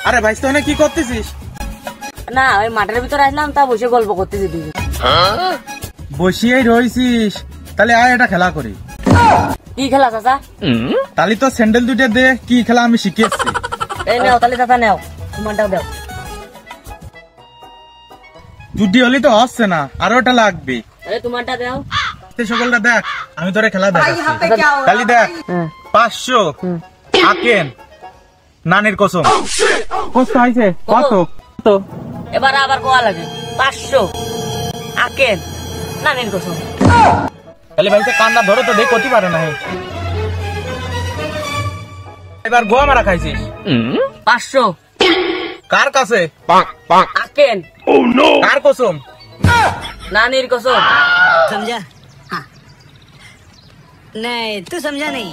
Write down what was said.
আরে ভাই তুই কি করতেছিস? না ওই মাঠের ভিতরে আসলাম, তা বসে গল্প করতেছি। তুই বসিয়েই রয়েছিস? তাহলে আয় এটা খেলা করি। কি খেলা চাচা? তাহলে তো স্যান্ডেল দুইটা দে, কি খেলা আমি শিখিয়েছি। এই নেও তাহলে চাচা, নেও তোমারটাও দাও। দুটি হলি তো হচ্ছে না, আরো ওটা লাগবে। এই তোমারটা দাও। সকলটা দেখ, আমি তোরে খেলা দেখাচ্ছি। তাহলে দেখ, 500 আকেন নানির কসম। কষ্ট হয়েছে কত? এবার আবার কোয়া লাগে 500 আকেন নানির কসম। তাহলে ভাই কান্না ধরো তো, দেখ করতে পারে না। এবার গোয়া মারা খাইছিস 500 কার কাছে? আকেন কার কসম? नानी कसम। समझा? हाँ। नहीं तू समझा नहीं।